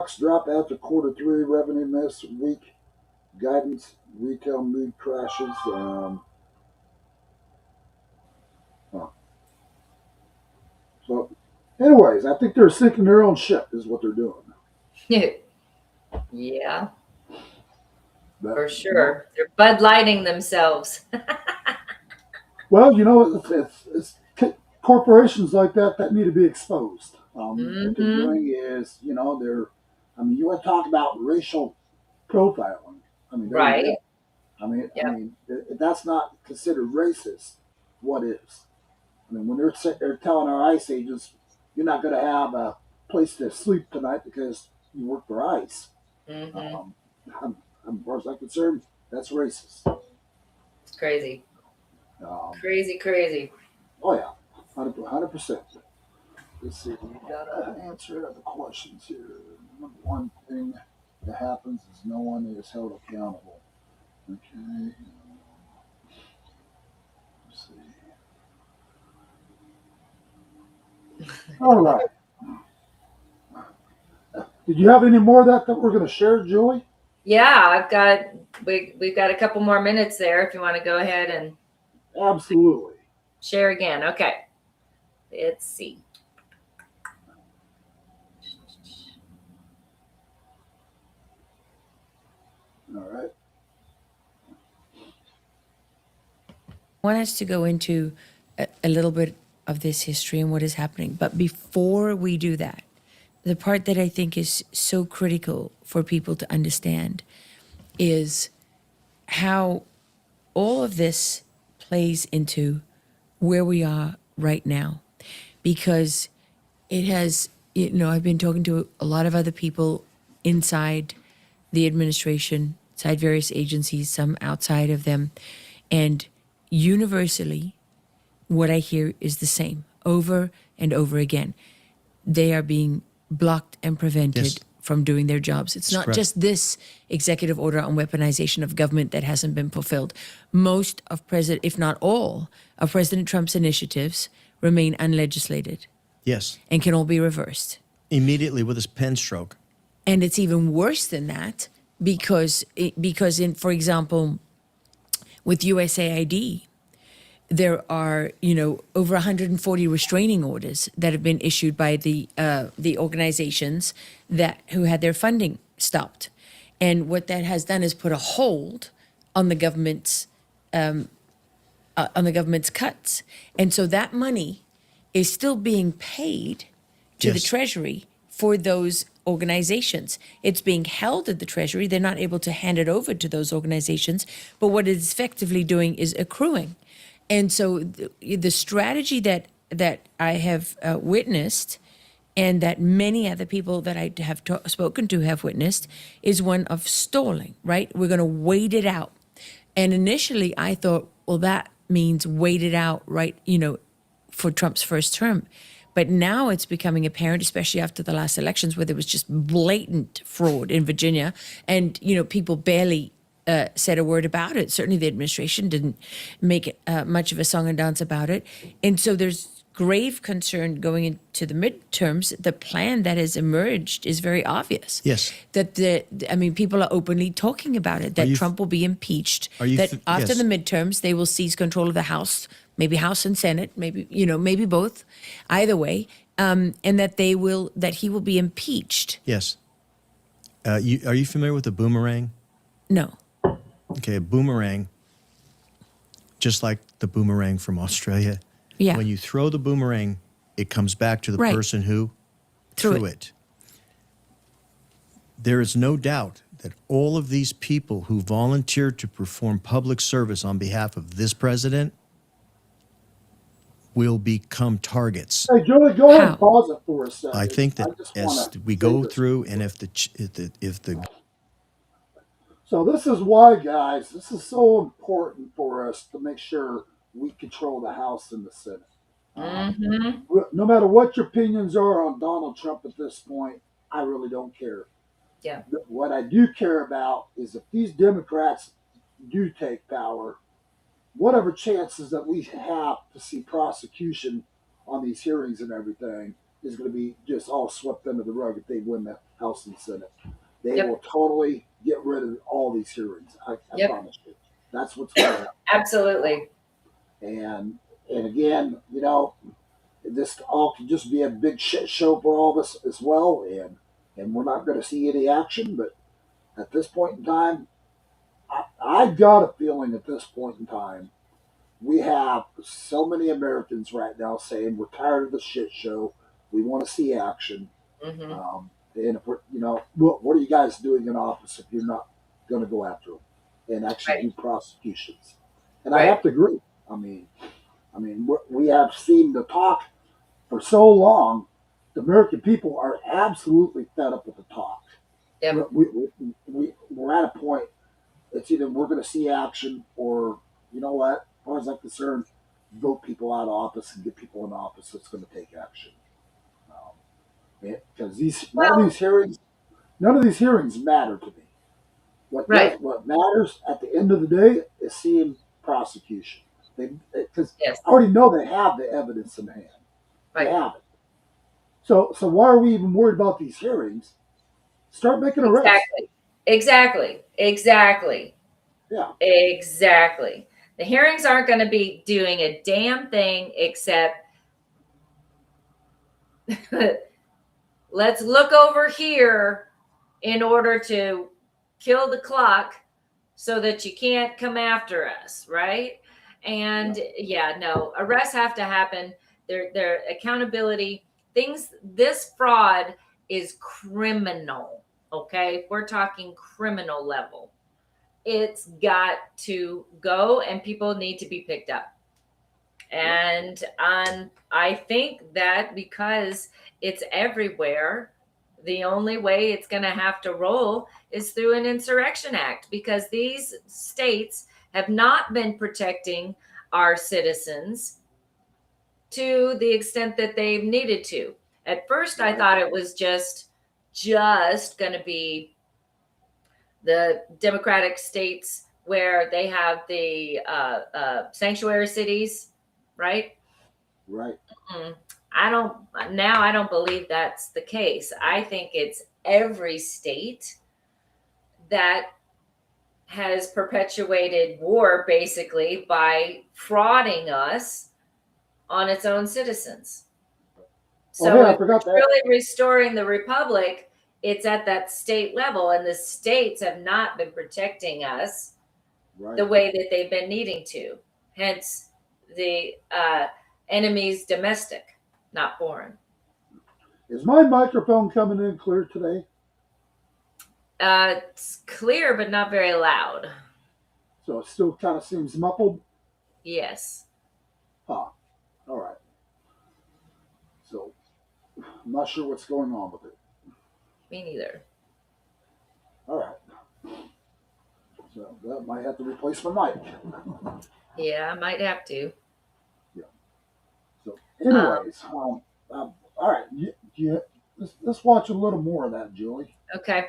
Stocks drop after quarter three revenue miss, weak guidance, retail mood crashes. Huh. So, anyways, I think they're sinking their own ship, is what they're doing. Yeah, But for sure. They're Bud Lighting themselves. well, corporations like that need to be exposed. What they're Hmm. doing is, I mean, you want to talk about racial profiling. I mean, there you Right. go. I Yep. mean, if that's not considered racist, what is? I mean, when they're sitting there telling our ICE agents, you're not going to have a place to sleep tonight because you work for ICE. Hmm. Um, as far as I'm concerned, that's racist. It's crazy. Um, Crazy, crazy. oh yeah, 100%. Let's see. We gotta answer other questions here. Number one thing that happens is no one is held accountable. Okay. Let's see. All right. Did you have any more of that we're going to share, Julie? Yeah, we've got a couple more minutes there if you want to go ahead and Absolutely. share again. Okay. Let's see. All right. Want us to go into a little bit of this history and what is happening. But before we do that, the part that I think is so critical for people to understand is how all of this plays into where we are right now. Because it has, I've been talking to a lot of other people inside the administration, inside various agencies, some outside of them. And universally, what I hear is the same over and over again. They are being blocked and Yes, prevented from doing their jobs. It's that's not correct. just this executive order on weaponization of government that hasn't been fulfilled. Most of President, if not all, of President Trump's initiatives remain unlegislated Yes, and can all be reversed. immediately with his pen stroke. And it's even worse than that because in, for example, with USAID, there are, over 140 restraining orders that have been issued by the organizations that who had their funding stopped, and what that has done is put a hold on the government's cuts, and so that money is still being paid to the Yes, Treasury for those organizations. It's being held at the Treasury. They're not able to hand it over to those organizations, but what it's effectively doing is accruing. And so the strategy that I have witnessed, and that many other people that I have spoken to have witnessed, is one of stalling, right? We're going to wait it out. And initially I thought, well, that means wait it out, right? For Trump's first term. But now it's becoming apparent, especially after the last elections, where there was just blatant fraud in Virginia, and people barely said a word about it. Certainly, the administration didn't make much of a song and dance about it, and so there's grave concern going into the midterms. The plan that has emerged is very obvious. yes. That I mean, people are openly talking about it. Are That you? Trump will be impeached. Are you? That after the Yes, midterms, they will seize control of the House, maybe House and Senate, maybe maybe both, either way, and that he will be impeached. yes. Are you familiar with the boomerang? No, Okay, a boomerang, just like the boomerang from Australia. yeah, When you throw the boomerang, it comes back to the right, person who through threw it. it. There is no doubt that all of these people who volunteered to perform public service on behalf of this president will become targets. Hey, Julie, go ahead and How? pause it for a I second. think I that just want as to we say go this real through, and quick. if the So this is why, guys, this is so important for us to make sure we control the House and the Senate. Um, Hmm. no matter what your opinions are on Donald Trump at this point, I really don't care. Yeah. What I do care about is if these Democrats do take power, whatever chances that we have to see prosecution on these hearings and everything is going to be just all swept under the rug if they win House and Senate. They Yep. will totally get rid of all these hearings. I Yep. promise you. That's what's going to happen. Absolutely. And again, this all could just be a big shit show for all of us as well. And we're not going to see any action. But at this point in time, I've got a feeling at this point in time, we have so many Americans right now saying we're tired of the shit show. We want to see action. Hmm. And if we're, what are you guys doing in office if you're not going to go after them and actually do prosecutions? And I have to agree. I mean, we have seen the talk for so long. The American people are absolutely fed up with the talk. Yep. We're at a point. It's either we're going to see action, or you know what? As far as I'm concerned, vote people out of office and get people in office that's going to take action. Because none of these hearings matter to me. What matters at the end of the day is seeing prosecution. Because Yes. I already know they have the evidence in hand. Right. They have it. So why are we even worried about these hearings? Start making arrests. Exactly. Yeah. Exactly. The hearings aren't going to be doing a damn thing except let's look over here in order to kill the clock so that you can't come after us, right? And no, arrests have to happen. Their accountability, this fraud is criminal, okay? We're talking criminal level. It's got to go and people need to be picked up. And I think that because it's everywhere, the only way it's going to have to roll is through an insurrection act, because these states have not been protecting our citizens to the extent that they've needed to. At first, I thought it was just going to be the Democratic states where they have the sanctuary cities, right? Right. I don't believe that's the case. I think it's every state that has perpetuated war basically by frauding us on its own citizens. So I forgot that. Really restoring the republic, it's at that state level, and the states have not been protecting us the way that they've been needing to. Hence the enemy's domestic, not foreign. Is my microphone coming in clear today? It's clear, but not very loud. So it still kind of seems muffled? Yes. All right. So I'm not sure what's going on with it. Me neither. All right. So that might have to replace my mic. Yeah, I might have to. Yeah. So anyways, all right. Let's watch a little more of that, Julie. Okay.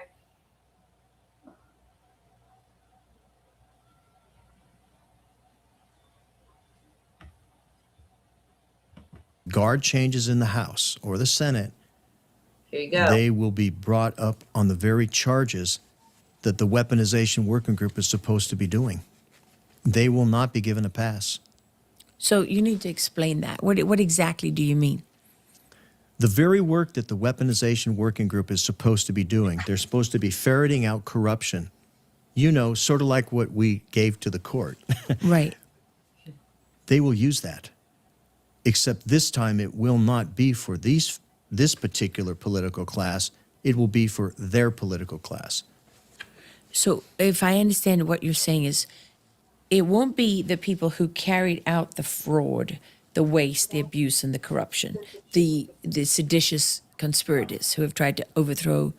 Guard changes in the House or the Senate, Here you go. they will be brought up on the very charges that the weaponization working group is supposed to be doing. They will not be given a pass. So you need to explain that. What exactly do you mean? The very work that the weaponization working group is supposed to be doing, they're supposed to be ferreting out corruption. You know, sort of like what we gave to the court. Right. They will use that. Except this time it will not be for this particular political class. It will be for their political class. So if I understand what you're saying is, it won't be the people who carried out the fraud, the waste, the abuse, and the corruption, the seditious conspirators who have tried to overthrow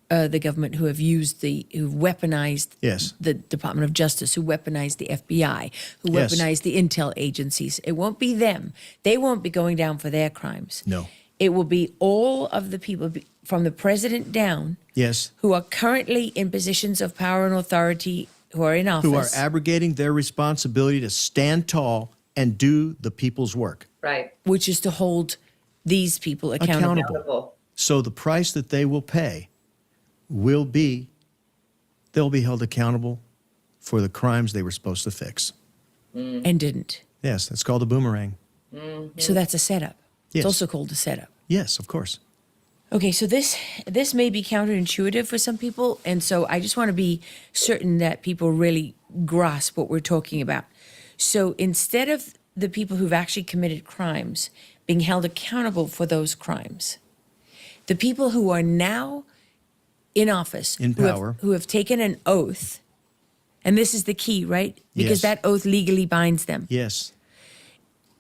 the government, who have weaponized Yes. the Department of Justice, who weaponized the FBI, who Yes. weaponized the intel agencies. It won't be them. They won't be going down for their crimes. No. It will be all of the people from the president down Yes. who are currently in positions of power and authority, who are in office. Who are abrogating their responsibility to stand tall and do the people's work. Right. which is to hold these people accountable. Accountable. So the price that they will pay will be, they'll be held accountable for the crimes they were supposed to fix. And didn't. Yes, that's called a boomerang. So that's a setup. Yes. It's also called a setup. Yes, of course. Okay, so this may be counterintuitive for some people, and so I just want to be certain that people really grasp what we're talking about. So instead of the people who've actually committed crimes being held accountable for those crimes, the people who are now in office, In power. who have taken an oath, and this is the key, right? Because Yes. that oath legally binds them Yes.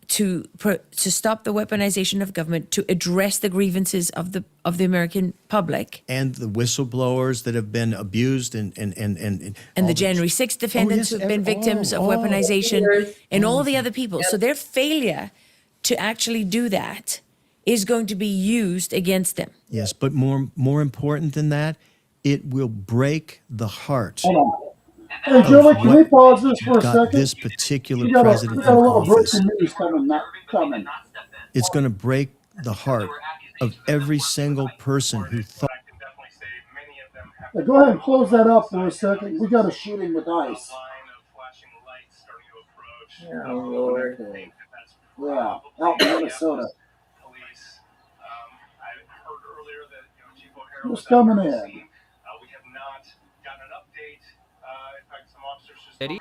to stop the weaponization of government, to address the grievances of the American public, And the whistleblowers that have been abused and and all the January 6th defendants yes, who've been victims of weaponization, and all the other people. So their failure to actually do that is going to be used against them. Yes, but more important than that, it will break the heart Hold on. Hey, Julie, can we pause this for a got second? this particular We got president we got in a little office. breaking news coming. It's going to break the heart of every single person who thought. Hey, go ahead and close that up for a second. We got a shooting with ICE. Oh, Lord. Okay. Yeah, out in Minnesota. Who's coming in? City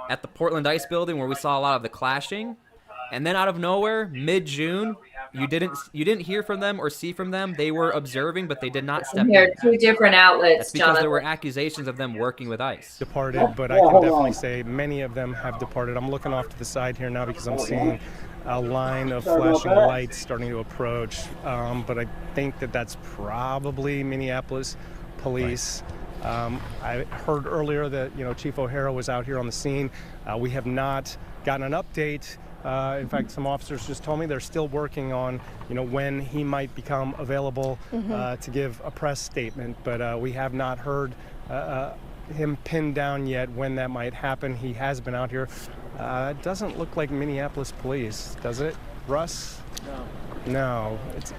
at the Portland Ice Building where we saw a lot of the clashing, and then out of nowhere, mid-June, you didn't hear from them or see from them. They were observing, but they did not step There in. are two different outlets, That's because Jonathan. there were accusations of them working with ICE. Departed, but I Yeah, can hold definitely on. say many of them have departed. I'm looking off to the side here now because I'm seeing a line of Sorry about flashing that. lights starting to approach, but I think that that's probably Minneapolis police. I heard earlier that Chief O'Hara was out here on the scene. We have not gotten an update. In fact, some officers just told me they're still working on when he might become available to give a press statement, but we have not heard him pinned down yet when that might happen. He has been out here. It doesn't look like Minneapolis police, does it, Russ? No, it's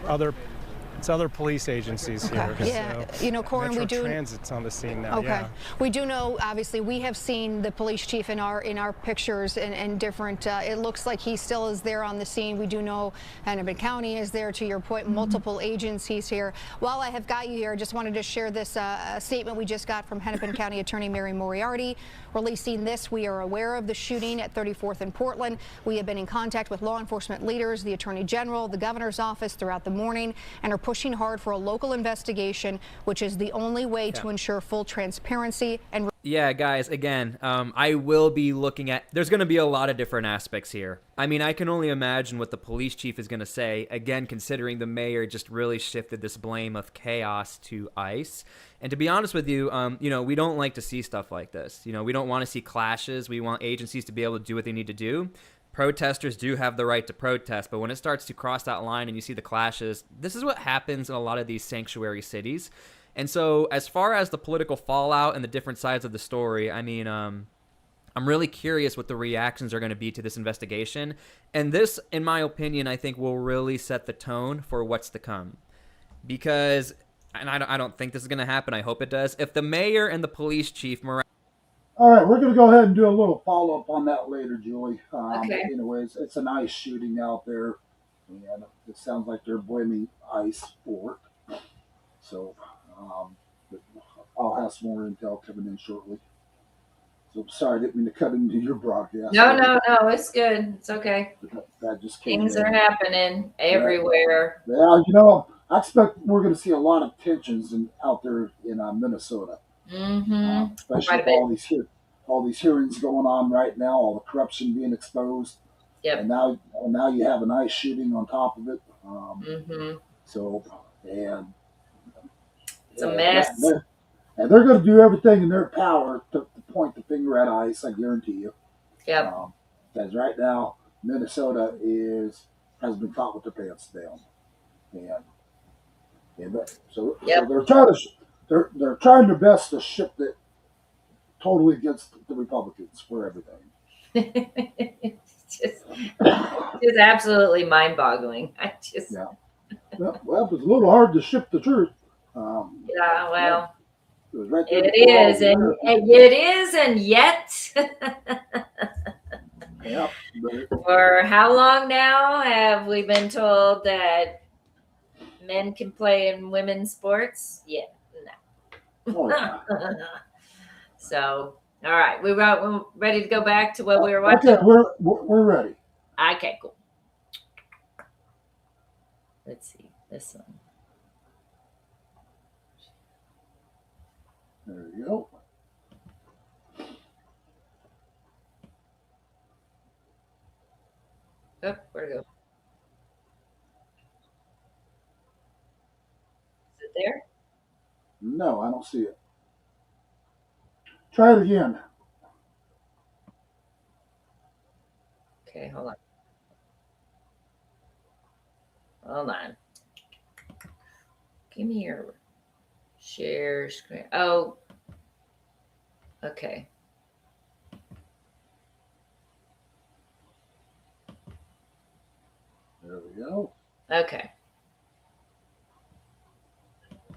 other police agencies here. Yeah, So Corin, Metro we do. Transit's on the scene now. Okay, Yeah. we do know. Obviously, we have seen the police chief in our pictures and different. It looks like he still is there on the scene. We do know Hennepin County is there. To your point, multiple agencies here. While I have got you here, I just wanted to share this statement we just got from Hennepin County Attorney Mary Moriarty, releasing this. We are aware of the shooting at 34th and Portland. We have been in contact with law enforcement leaders, the Attorney General, the Governor's office throughout the morning, and are pushing hard for a local investigation, which is the only way to ensure full transparency and. Yeah, guys, again, I will be looking at, there's going to be a lot of different aspects here. I mean, I can only imagine what the police chief is going to say, again, considering the mayor just really shifted this blame of chaos to ICE. And to be honest with you, we don't like to see stuff like this. We don't want to see clashes. We want agencies to be able to do what they need to do. Protesters do have the right to protest, but when it starts to cross that line and you see the clashes, this is what happens in a lot of these sanctuary cities. And so as far as the political fallout and the different sides of the story, I mean, I'm really curious what the reactions are going to be to this investigation. And this, in my opinion, I think will really set the tone for what's to come. Because, and I don't think this is going to happen, I hope it does, if the mayor and the police chief... All right, we're going to go ahead and do a little follow-up on that later, Julie. Okay. Anyways, it's an ICE shooting out there, and it sounds like they're blaming ICE for it. So but I'll have some more intel coming in shortly. So sorry, I didn't mean to cut into your broadcast. No, it's good. It's okay. That just came Things in. are happening everywhere. Yeah, I expect we're going to see a lot of tensions out there in Minnesota. Mm-hmm. Especially Quite a with all these hearings going on right now, all the corruption being exposed. Yep. And now you have an ICE shooting on top of it. Mm-hmm. So, and It's a mess. And they're going to do everything in their power to point the finger at ICE. I guarantee you. Yep. Because right now Minnesota has been caught with their pants down, so Yep. they're trying their best to shift it totally against the Republicans for everything. It's just absolutely mind-boggling. Yeah. Well, it's a little hard to shift the truth. Yeah, well, It was right there. it before all is, the and Americans. it is, and yet, Yep. But for how long now have we been told that men can play in women's sports? Yeah, oh, yeah. no. So, all right, we're ready to go back to what we were watching. Okay, we're ready. Okay, cool. Let's see this one. There we go. Oh, where'd it go? Is it there? No, I don't see it. Try it again. Okay, hold on. Hold on. Give me your share screen. Oh, okay. There we go. Okay.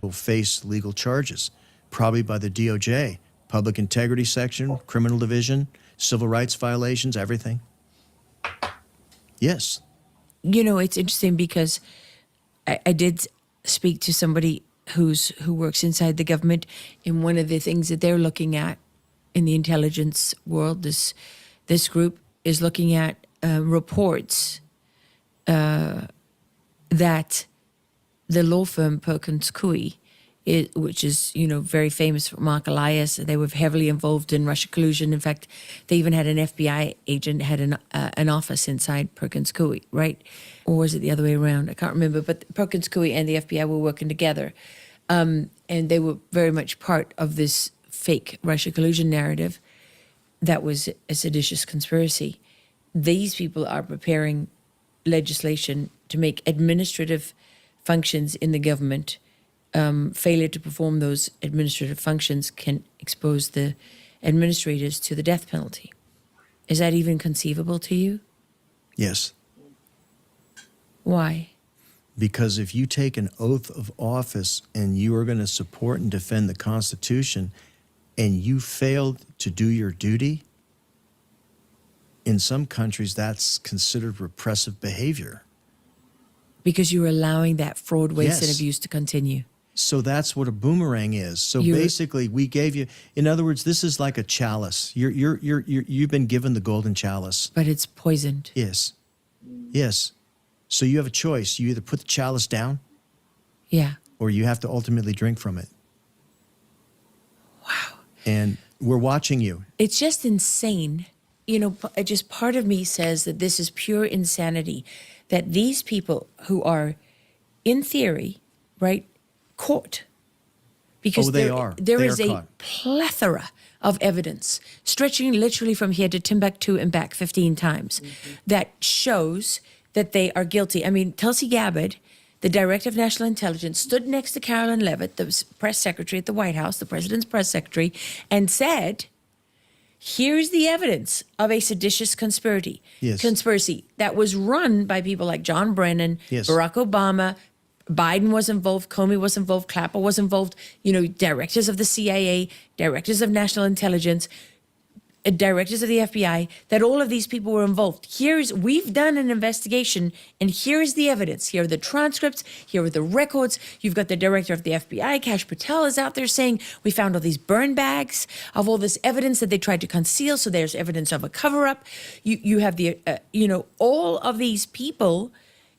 Will face legal charges, probably by the DOJ, Public Integrity Section, Criminal Division, civil rights violations, everything. Yes. You know, it's interesting because I did speak to somebody who works inside the government, and one of the things that they're looking at in the intelligence world, this group is looking at reports that the law firm Perkins Coie, which is, you know, very famous for Mark Elias, they were heavily involved in Russia collusion. In fact, they even had an FBI agent had an office inside Perkins Coie, right? Or was it the other way around? I can't remember. But Perkins Coie and the FBI were working together, and they were very much part of this fake Russia collusion narrative that was a seditious conspiracy. These people are preparing legislation to make administrative functions in the government. Failure to perform those administrative functions can expose the administrators to the death penalty. Is that even conceivable to you? Yes. Why? Because if you take an oath of office and you are going to support and defend the Constitution and you failed to do your duty, in some countries that's considered repressive behavior. Because you're allowing that fraud, waste, and Yes. abuse to continue. So that's what a boomerang is. So You're- basically, we gave you. In other words, this is like a chalice. You've been given the golden chalice. But it's poisoned. Yes, yes. So you have a choice. You either put the chalice down, Yeah. or you have to ultimately drink from it. Wow. And we're watching you. It's just insane. You know, just part of me says that this is pure insanity, that these people who are, in theory, right, caught. Because Oh, they there, are. there They is are a caught. plethora of evidence stretching literally from here to Timbuktu and back 15 times that shows that they are guilty. I mean, Tulsi Gabbard, the director of national intelligence, stood next to Carolyn Levitt, the press secretary at the White House, the president's press secretary, and said, here's the evidence of a seditious conspiracy. Yes. Conspiracy that was run by people like John Brennan, Yes. Barack Obama, Biden was involved, Comey was involved, Clapper was involved, you know, directors of the CIA, directors of national intelligence, directors of the FBI, that all of these people were involved. We've done an investigation, and here's the evidence. Here are the transcripts. Here are the records. You've got the director of the FBI, Kash Patel, is out there saying, we found all these burn bags of all this evidence that they tried to conceal, so there's evidence of a cover-up. You have the, all of these people,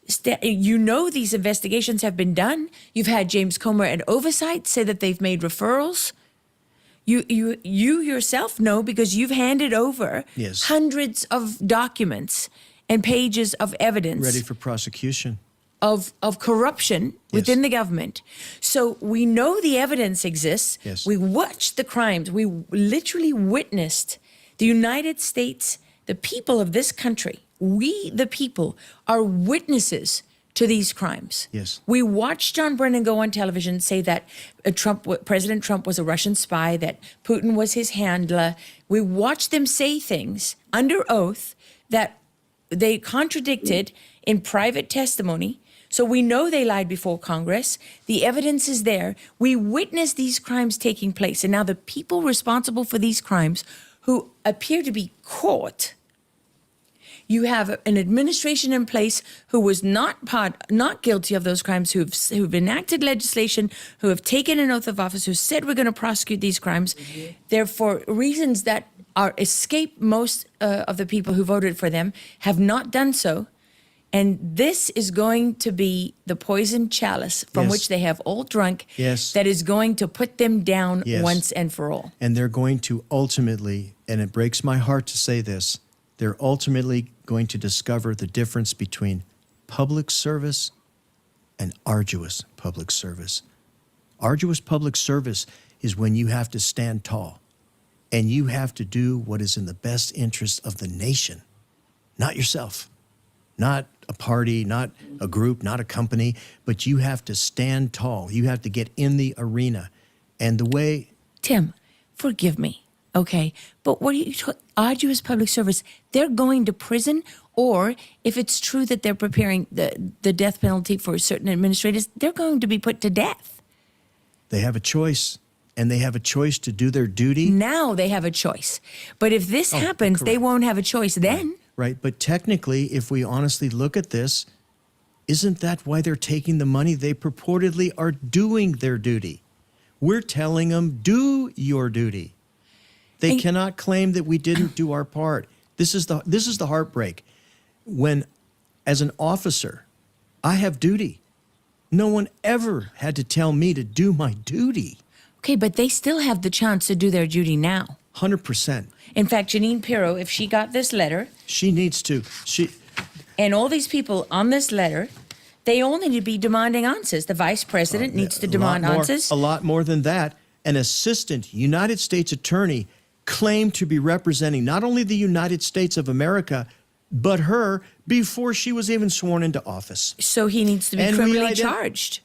these investigations have been done. You've had James Comer at Oversight say that they've made referrals. You yourself know because you've handed over Yes. hundreds of documents and pages of evidence Ready for prosecution. of corruption within the government. So we know the evidence exists. Yes. We watched the crimes. We literally witnessed the United States, the people of this country, we, the people, are witnesses to these crimes. Yes. We watched John Brennan go on television say that President Trump was a Russian spy, that Putin was his handler. We watched them say things under oath that they contradicted in private testimony. So we know they lied before Congress. The evidence is there. We witnessed these crimes taking place. And now the people responsible for these crimes who appear to be caught, you have an administration in place who was not guilty of those crimes, who've enacted legislation, who have taken an oath of office, who said we're going to prosecute these crimes. Therefore, reasons that escape most of the people who voted for them have not done so. And this is going to be the poison chalice from Yes. which they have all drunk. Yes. That is going to put them down Yes. once and for all. And they're going to ultimately, and it breaks my heart to say this, they're ultimately going to discover the difference between public service and arduous public service. Arduous public service is when you have to stand tall and you have to do what is in the best interest of the nation, not yourself, not a party, not a group, not a company, but you have to stand tall. You have to get in the arena. And the way Tim, forgive me, okay? But what are you talking? Arduous public service? They're going to prison, or if it's true that they're preparing the death penalty for certain administrators, they're going to be put to death. they have a choice, and they have a choice to do their duty. Now they have a choice. But if this happens, they correct. won't have a choice then. Right. But technically, if we honestly look at this, isn't that why they're taking the money? They purportedly are doing their duty. We're telling them, do your duty. They And- cannot claim that we didn't do our part. This is the heartbreak. When, as an officer, I have duty. No one ever had to tell me to do my duty. Okay, but they still have the chance to do their duty now. 100%. In fact, Janine Pirro, if she got this letter, She needs to. and all these people on this letter, they all need to be demanding answers. The vice president needs to demand answers. A lot more than that. An assistant United States attorney claimed to be representing not only the United States of America, but her before she was even sworn into office. So he needs to be And we criminally ident- charged,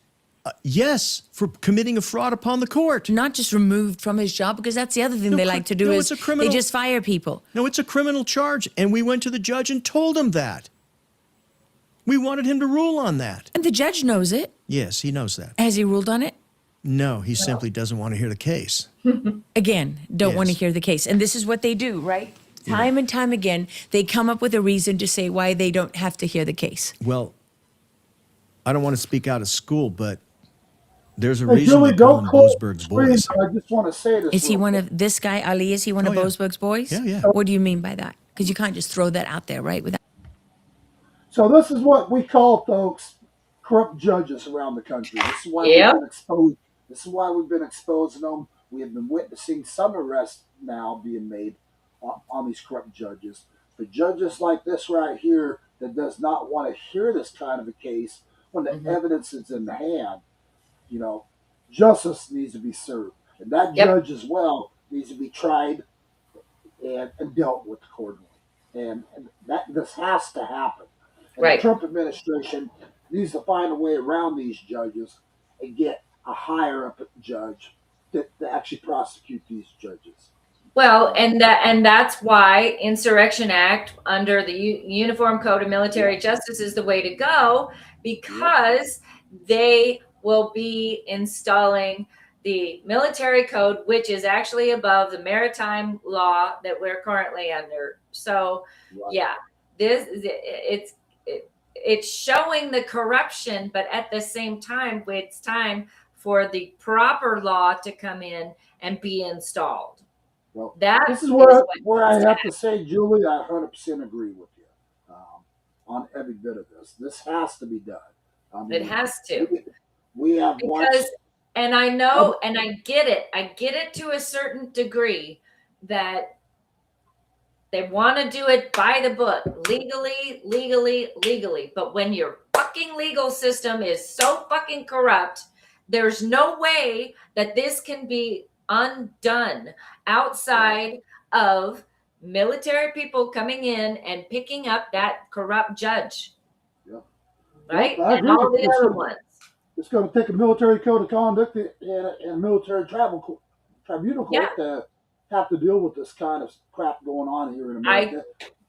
Yes, for committing a fraud upon the court. not just removed from his job, because that's the other thing No, they like to do no, is it's a criminal- they just fire people. No, it's a criminal charge, and we went to the judge and told him that. We wanted him to rule on that. And the judge knows it. Yes, he knows that. Has he ruled on it? No, he simply doesn't want to hear the case. Again, don't want to Yes. hear the case. And this is what they do, right? Time and time again, they come up with a reason to say why they don't have to hear the case. Well, I don't want to speak out of school, but there's a Hey, reason Julie, they call don't them close the Boasberg's screen. boys. I just want to say this. Is he real one quick. of this guy, Ali? Is he one of Oh, yeah. Boasberg's boys? Yeah, yeah. What do you mean by that? Because you can't just throw that out there, right? Without So this is what we call, folks, corrupt judges around the country. This is why Yep. we've been exposed. This is why we've been exposing them. We have been witnessing some arrests now being made on these corrupt judges. But judges like this right here that does not want to hear this kind of a case when the evidence is in the hand, you know, justice needs to be served. And that Yep. judge as well needs to be tried and dealt with accordingly. And that this has to happen. And Right. the Trump administration needs to find a way around these judges and get a higher up judge to actually prosecute these judges. Well, and that's why Insurrection Act under the Uniform Code of Military Justice is the way to go, because they will be installing the military code, which is actually above the maritime law that we're currently under. So, Right. yeah, it's showing the corruption, but at the same time, it's time for the proper law to come in and be installed. Well, That this is is where what I needs have to to say, Julie, I 100% agree with you on every bit of this. This has to be done. I It has to. We have watched. Because, and I know, and I get it to a certain degree that they want to do it by the book, legally. But when your fucking legal system is so fucking corrupt, there's no way that this can be undone outside of military people coming in and picking up that corrupt judge. Yep. Right? Yep, I And agree all with the you. other ones. It's going to take a military code of conduct and a military tribunal court Yeah. to have to deal with this kind of crap going on here in America.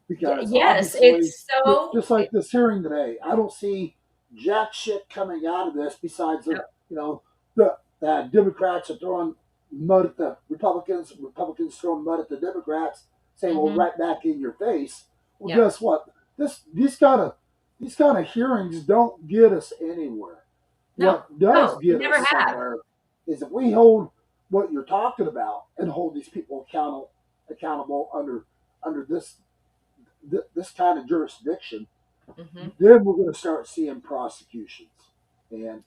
Because Yes, obviously, it's so just like this hearing today, I don't see jack shit coming out of this besides the, Yep. you know, the Democrats are throwing mud at the Republicans, Republicans throwing mud at the Democrats, saying, "Well, Mhm. right back in your face." Well, Yep. guess what? These kind of hearings don't get us anywhere. No. What does No, they get never us have. somewhere is if we hold what you're talking about and hold these people accountable under this kind of jurisdiction, Mhm. then we're going to start seeing prosecutions. And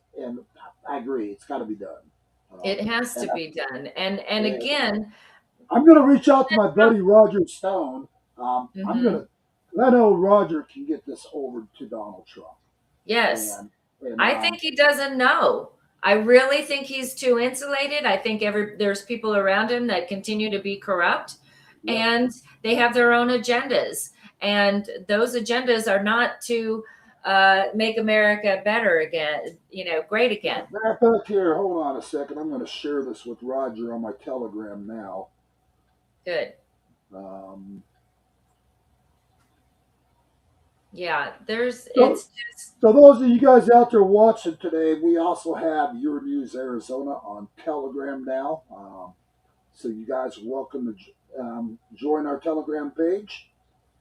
I agree, it's got to be done. It has and to be done. And and again, I'm going to reach out to my buddy Roger Stone. I'm Mhm. going to I know Roger can get this over to Donald Trump. yes. And I think he doesn't know. I really think he's too insulated. I think there's people around him that continue to be corrupt, and they have their own agendas. And those agendas are not to make America better again, great again. Matter of fact, here, hold on a second. I'm going to share this with Roger on my Telegram now. Good. Yeah, it's just, So those of you guys out there watching today, we also have Your News Arizona on Telegram now. So you guys are welcome to join our Telegram page.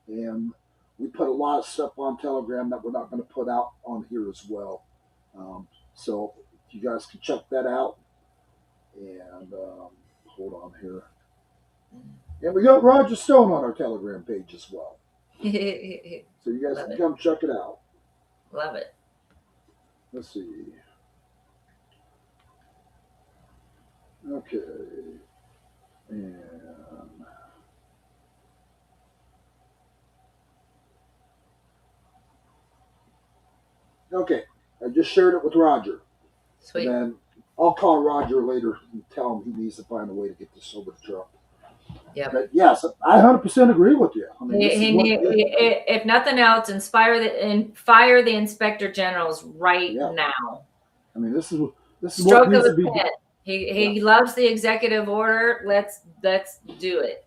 And we put a lot of stuff on Telegram that we're not going to put out on here as well. So you guys can check that out. And hold on here. And we got Roger Stone on our Telegram page as well. So you guys Love can it. come check it out. love it. Let's see. Okay. And okay, I just shared it with Roger. Sweet. And then I'll call Roger later and tell him he needs to find a way to get this over to Trump. Yeah. But yes, I 100% agree with you. I mean, this is what- If nothing else, fire the inspector generals right Yeah. now. I mean, this is what Stroke needs of to the be. pen. He loves the executive order. Let's do it.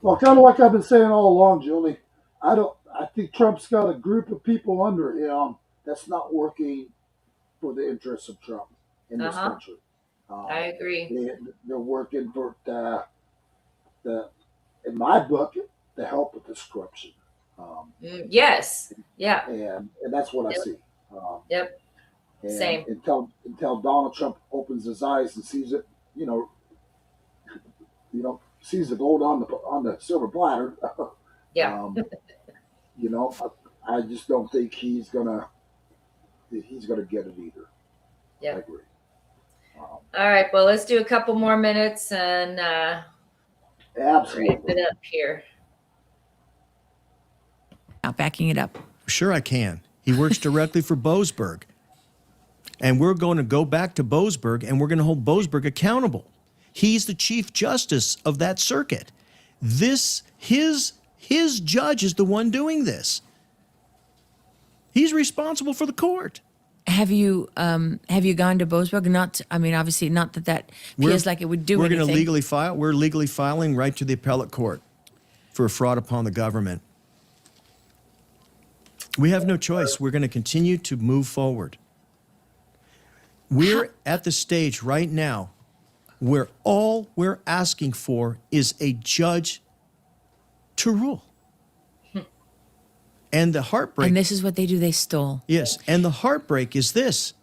Well, kind of like I've been saying all along, Julie. I think Trump's got a group of people under him that's not working for the interests of Trump in this Uh-huh. country. I agree. They're working for in my book, to help with this corruption. Yes. Yeah. And that's what I Yep. see. Yep. And Same. until Donald Trump opens his eyes and sees it, sees the gold on the silver platter. Yeah. I just don't think he's gonna get it either. Yeah. I agree. All right. Well, let's do a couple more minutes and wrap Absolutely. it up here. Not backing it up. Sure, I can. He works directly for Boasberg. And we're going to go back to Boasberg and we're going to hold Boasberg accountable. He's the chief justice of that circuit. His judge is the one doing this. He's responsible for the court. Have you gone to Boasberg? Obviously not that feels like it would do We're anything. going to legally file. We're legally filing right to the appellate court for fraud upon the government. We have no choice. We're going to continue to move forward. We're at the stage right now where all we're asking for is a judge to rule. And the heartbreak. And this is what they do. They stole. Yes, and the heartbreak is this.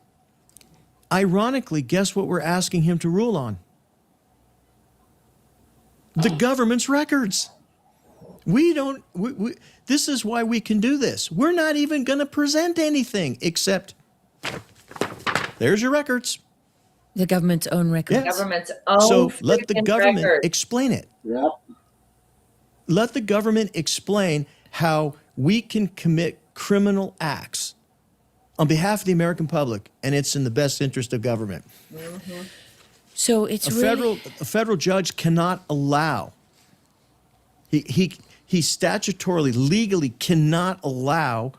Ironically, guess what we're asking him to rule on? The government's records. This is why we can do this. We're not even going to present anything except, there's your records. The government's own records. Yes. Government's own. So let the freaking government record. explain it. Yeah. Let the government explain how we can commit criminal acts on behalf of the American public, and it's in the best interest of government. So it's A really federal judge cannot allow. He statutorily, legally cannot allow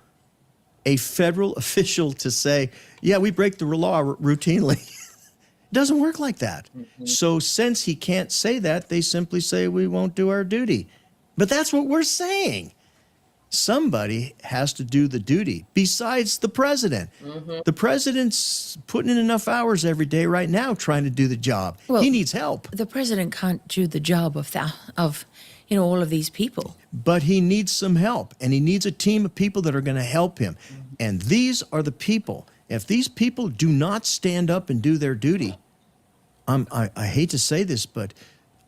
a federal official to say, "Yeah, we break the law routinely." It doesn't work like that. So since he can't say that, they simply say we won't do our duty. But that's what we're saying. somebody has to do the duty besides the president. The president's putting in enough hours every day right now trying to do the job. Well, he needs help, The president can't do the job of all of these people. but he needs some help, and he needs a team of people that are going to help him. And these are the people. If these people do not stand up and do their duty, I hate to say this, but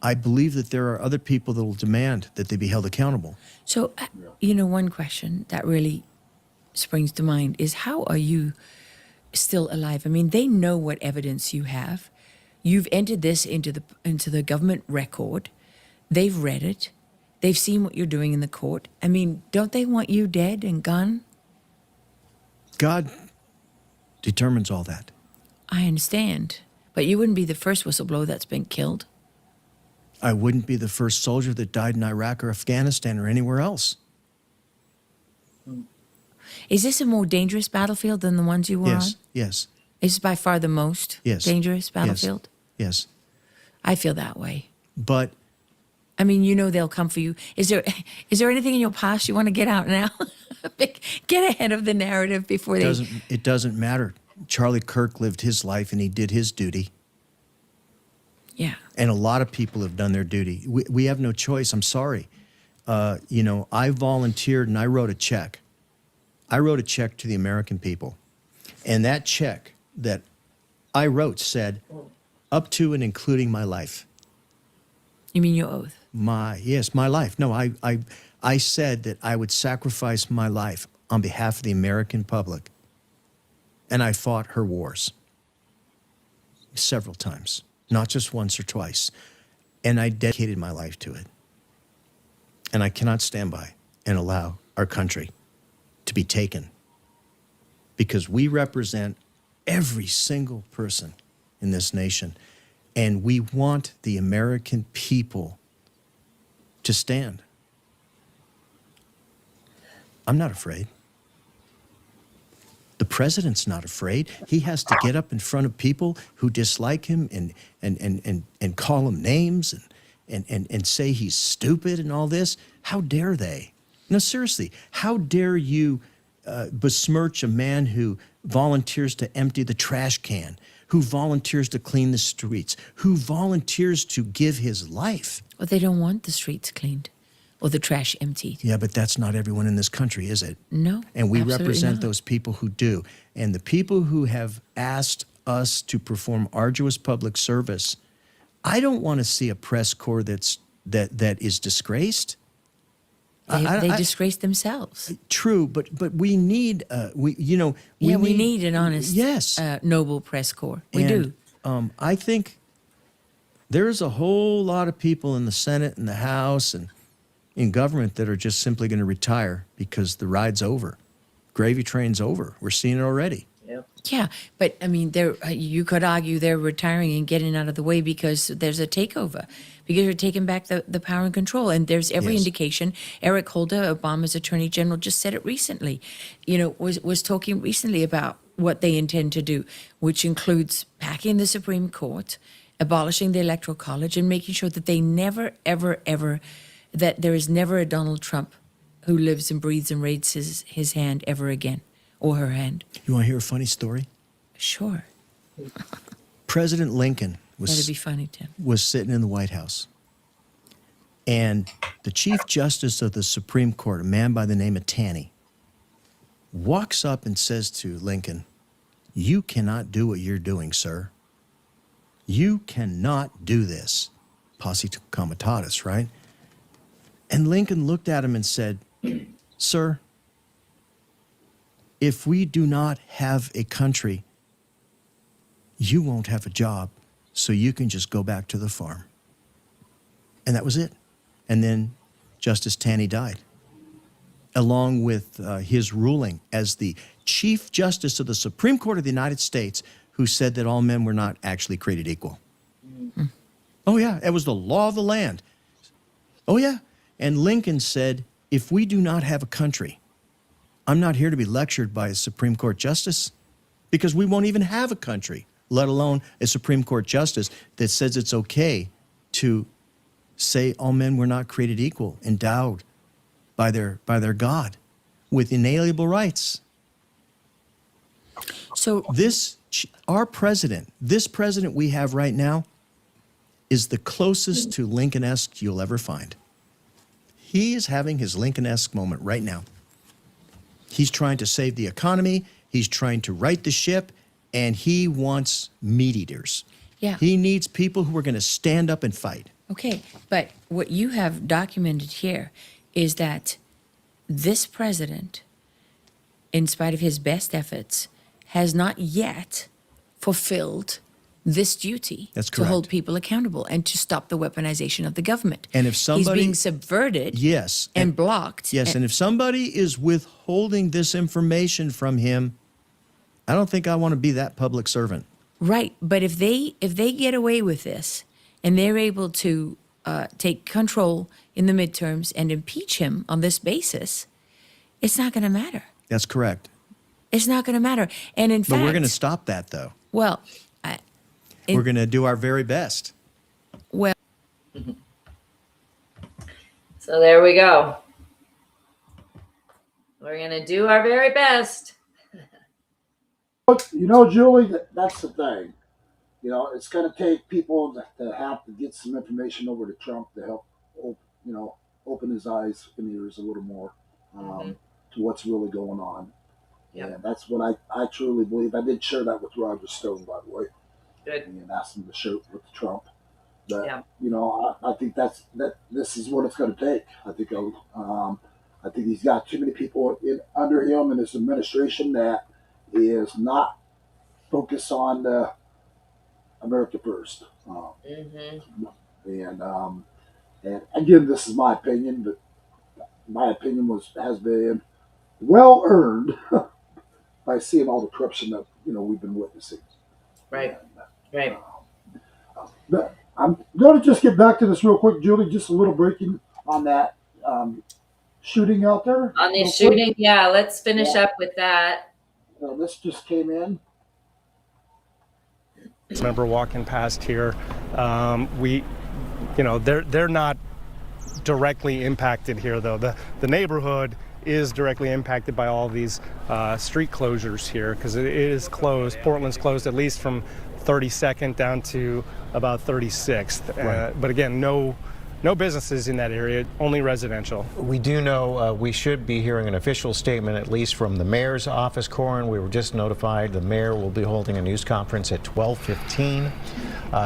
I believe that there are other people that will demand that they be held accountable. So, one question that really springs to mind is, how are you still alive? I mean, they know what evidence you have. You've entered this into the government record. They've read it. They've seen what you're doing in the court. I mean, don't they want you dead and gone? God determines all that. I understand. But you wouldn't be the first whistleblower that's been killed. I wouldn't be the first soldier that died in Iraq or Afghanistan or anywhere else. Is this a more dangerous battlefield than the ones you were on? Yes, Is it by far the most yes. dangerous battlefield? Yes. I feel that way. But I mean, they'll come for you. Is there anything in your past you want to get out now? Get ahead of the narrative before they... it doesn't matter. Charlie Kirk lived his life and he did his duty. Yeah. And a lot of people have done their duty. We have no choice. I'm sorry. I volunteered and I wrote a check. I wrote a check to the American people. And that check that I wrote said, up to and including my life. You mean your oath? My life. No, I said that I would sacrifice my life on behalf of the American public. And I fought her wars several times, not just once or twice. And I dedicated my life to it. And I cannot stand by and allow our country to be taken, because we represent every single person in this nation. And we want the American people to stand. I'm not afraid. The president's not afraid. He has to get up in front of people who dislike him and call him names and say he's stupid and all this. How dare they? No, seriously, how dare you besmirch a man who volunteers to empty the trash can, who volunteers to clean the streets, who volunteers to give his life? Well, they don't want the streets cleaned or the trash emptied. Yeah, but that's not everyone in this country, is it? No, And we absolutely represent not. those people who do. And the people who have asked us to perform arduous public service, I don't want to see a press corps that is disgraced. They disgrace themselves. True, but we need we need an honest, yes, noble press corps. We And, do. I think there's a whole lot of people in the Senate and the House and in government that are just simply going to retire because the ride's over. Gravy train's over. We're seeing it already. Yeah, but I mean, you could argue they're retiring and getting out of the way because there's a takeover, because you're taking back the power and control. And there's every Yes. indication. Eric Holder, Obama's attorney general, just said it recently. Was talking recently about what they intend to do, which includes packing the Supreme Court, abolishing the Electoral College, and making sure that they never, ever, ever, that there is never a Donald Trump who lives and breathes and raises his hand ever again, or her hand. You want to hear a funny story? Sure. President Lincoln That'd be funny, Tim. was sitting in the White House. And the Chief Justice of the Supreme Court, a man by the name of Taney, walks up and says to Lincoln, "You cannot do what you're doing, sir. You cannot do this." Posse comitatus, right? And Lincoln looked at him and said, "Sir, if we do not have a country, you won't have a job, so you can just go back to the farm." And that was it. And then Justice Taney died, along with his ruling as the Chief Justice of the Supreme Court of the United States, who said that all men were not actually created equal. Oh, yeah, it was the law of the land. Oh, yeah. And Lincoln said, if we do not have a country, I'm not here to be lectured by a Supreme Court justice, because we won't even have a country, let alone a Supreme Court justice that says it's okay to say all men were not created equal, endowed by their God. with inalienable rights. So Our president, this president we have right now, is the closest to Lincoln-esque you'll ever find. He is having his Lincoln-esque moment right now. He's trying to save the economy. He's trying to right the ship, and he wants meat eaters. yeah. He needs people who are going to stand up and fight. Okay, but what you have documented here is that this president, in spite of his best efforts, has not yet fulfilled this duty That's to hold correct. people accountable and to stop the weaponization of the government. And if somebody- he's being subverted Yes. and blocked. Yes, and if somebody is withholding this information from him, I don't think I want to be that public servant. Right, but if they get away with this and they're able to take control in the midterms and impeach him on this basis, it's not going to matter. That's correct. It's not going to matter. And in But fact, we're going to stop that, though. well, We're going to do our very best. well, So there we go. We're going to do our very best. But, you know, Julie, that's the thing. You know, it's going to take people to have to get some information over to Trump to help, open his eyes and ears a little more to what's really going on. Yep. And that's what I truly believe. I did share that with Roger Stone, by the way, Good. and asked him to share it with Trump. But, Yeah. I think that this is what it's going to take. I think he's got too many people under him and his administration that is not focused on the America first. And again, this is my opinion, but my opinion has been well earned by seeing all the corruption that we've been witnessing. Right. Right. But I'm going to just get back to this real quick, Julie. Just a little breaking on that shooting out there. On the real quick. shooting, yeah, let's finish up with that. This just came in. Remember walking past here, they're not directly impacted here though. The neighborhood is directly impacted by all these street closures here because it is closed. Portland's closed at least from 32nd down to about 36th. Right. But again, no businesses in that area, only residential. We do know we should be hearing an official statement, at least from the mayor's office, Corin. We were just notified the mayor will be holding a news conference at 12:15.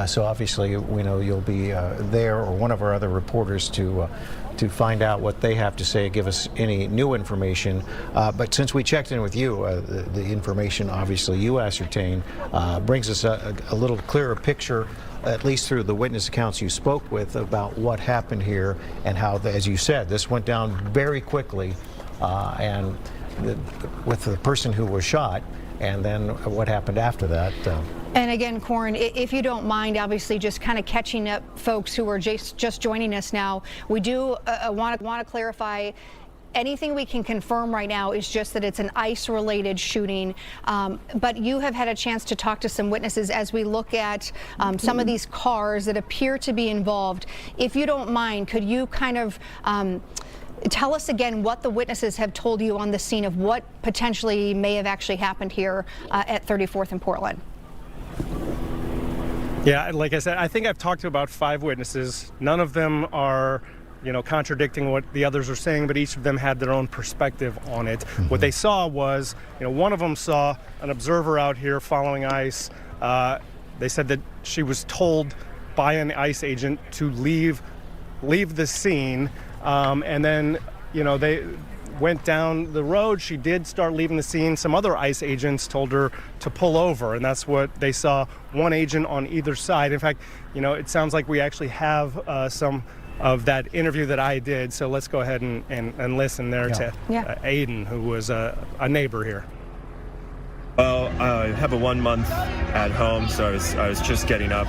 So obviously, we know you'll be there, or one of our other reporters, to find out what they have to say, give us any new information. But since we checked in with you, the information obviously you ascertain brings us a little clearer picture, at least through the witness accounts you spoke with, about what happened here and how, as you said, this went down very quickly, and with the person who was shot, and then what happened after that. And again, Corin, if you don't mind, obviously just kind of catching up folks who are just joining us now, we do want to clarify. Anything we can confirm right now is just that it's an ICE-related shooting. But you have had a chance to talk to some witnesses as we look at some of these cars that appear to be involved. If you don't mind, could you kind of tell us again what the witnesses have told you on the scene of what potentially may have actually happened here at 34th and Portland? Yeah, like I said, I think I've talked to about 5 witnesses. None of them are contradicting what the others are saying, but each of them had their own perspective on it. What they saw was, one of them saw an observer out here following ICE. They said that she was told by an ICE agent to leave the scene, and then, they went down the road. She did start leaving the scene. Some other ICE agents told her to pull over, and that's what they saw, one agent on either side. In fact, it sounds like we actually have some of that interview that I did. So let's go ahead and listen there to Aiden, who was a neighbor here. Well, I have a 1 month at home, so I was just getting up.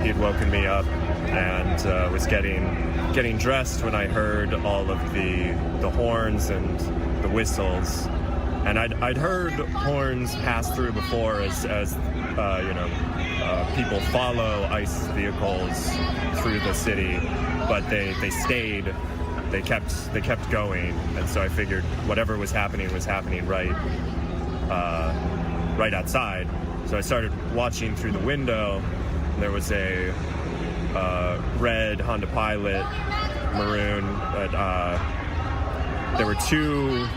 He had woken me up and was getting dressed when I heard all of the horns and the whistles. And I'd heard horns pass through before as people follow ICE vehicles through the city, but they stayed they kept going, and so I figured whatever was happening right outside. So I started watching through the window. And there was a red Honda Pilot, maroon. There were two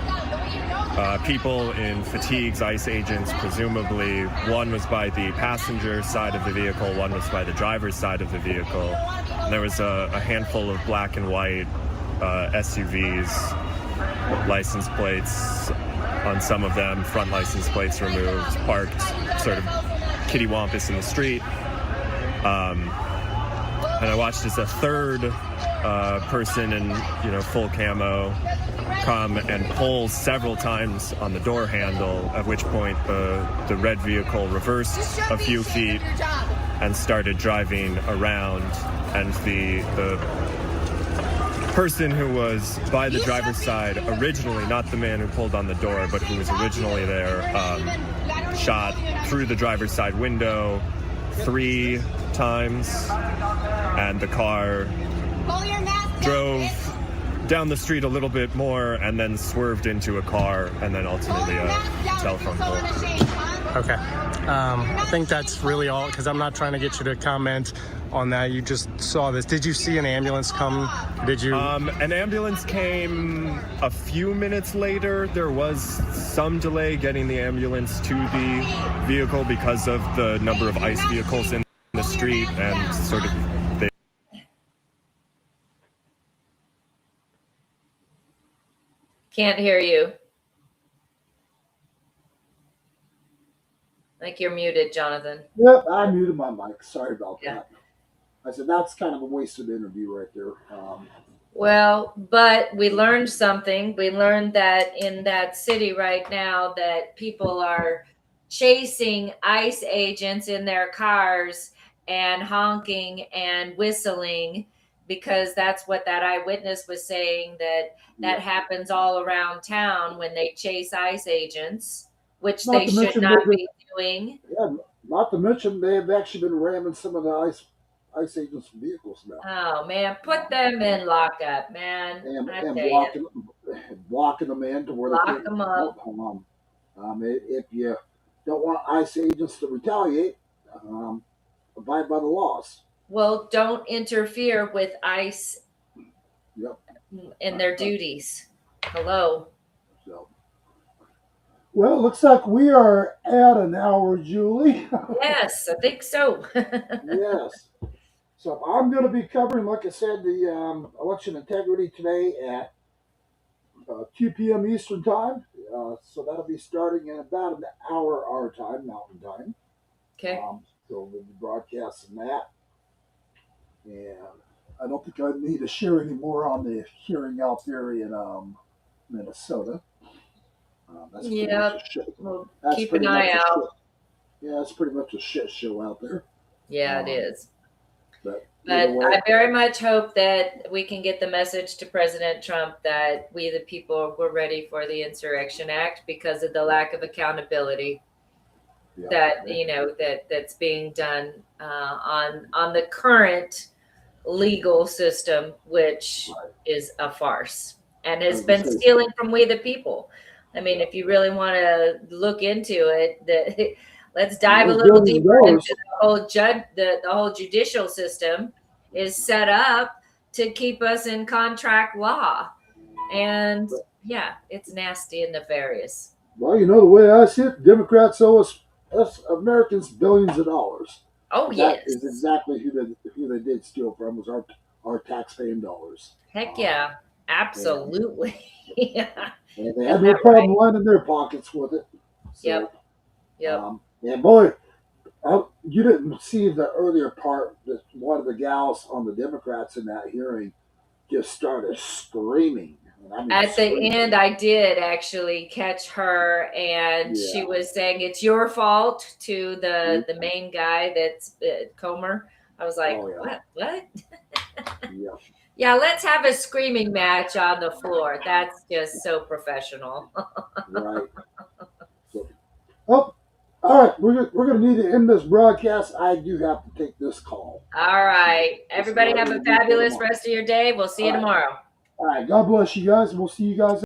people in fatigues, ICE agents, presumably. One was by the passenger side of the vehicle, one was by the driver's side of the vehicle. And there was a handful of black and white SUVs, license plates on some of them, front license plates removed, parked sort of kittywampus in the street. And I watched as a third person in full camo come and pull several times on the door handle, at which point the red vehicle reversed a few feet and started driving around, and the person who was by the driver's side originally, not the man who pulled on the door, but who was originally there, shot through the driver's side window 3 times, and the car drove down the street a little bit more and then swerved into a car and then ultimately a telephone pole. Okay. I think that's really all, because I'm not trying to get you to comment on that. You just saw this. Did you see an ambulance come? Did you? An ambulance came a few minutes later. There was some delay getting the ambulance to the vehicle because of the number of ICE vehicles in the street, and sort of Can't hear you. I think you're muted, Jonathan. Yep, I muted my mic. Sorry about Yeah. that. I said that's kind of a wasted interview right there. Well, but we learned something. We learned that in that city right now that people are chasing ICE agents in their cars and honking and whistling, because that's what that eyewitness was saying, that Yeah. happens all around town when they chase ICE agents, which Not they to should mention not that be doing. Yeah, not to mention they've actually been ramming some of the ICE agents' vehicles now, Oh man, put them in lockup, man. and I and tell blocking them in to where they Lock can't them up. help them. If you don't want ICE agents to retaliate, abide by the laws. Well, don't interfere with ICE Yep. in their duties. Hello. So, well, it looks like we are at an hour, Julie. Yes, I think so. Yes. So I'm going to be covering, like I said, the election integrity today at 2 p.m. Eastern time. So that'll be starting in about an hour our time, Mountain Time. Okay. So we'll be broadcasting that. And I don't think I need to share any more on the hearing out there in Minnesota. That's pretty Yep. much a shit. We'll That's keep pretty an eye much a out. shit. Yeah, it's pretty much a shit show out there. Yeah, it is. But But either way, I very much hope that we can get the message to President Trump that we, the people, were ready for the Insurrection Act because of the lack of accountability yeah. that that's being done on the current legal system, which Right. is a farce and has I was been gonna say- stealing from we the people. I mean, if you really want to look into it, let's dive a Those little billions of deeper dollars. into the whole judicial system is set up to keep us in contract law. And yeah, it's nasty and nefarious. Well, the way I see it, Democrats owe us Americans billions of dollars. Oh, That yes. is exactly who they did steal from, was our tax-paying dollars. Heck yeah. Absolutely. Yeah. And they Isn't had no that problem right? lining their pockets with it. So, Yep. and boy, you didn't see the earlier part that one of the gals on the Democrats in that hearing just started screaming. And I mean, At the screaming. end, I did actually catch her, and she Yeah. was saying it's your fault to the main guy that's Comer. I was like, Oh, yeah. what? Yeah. Yeah, let's have a screaming match on the floor. That's just so professional. Right. So, all right. We're going to need to end this broadcast. I do have to take this call. All right. Everybody have a what we're gonna do fabulous tomorrow. rest of your day. We'll see you All right. tomorrow. All right. God bless you guys. We'll see you guys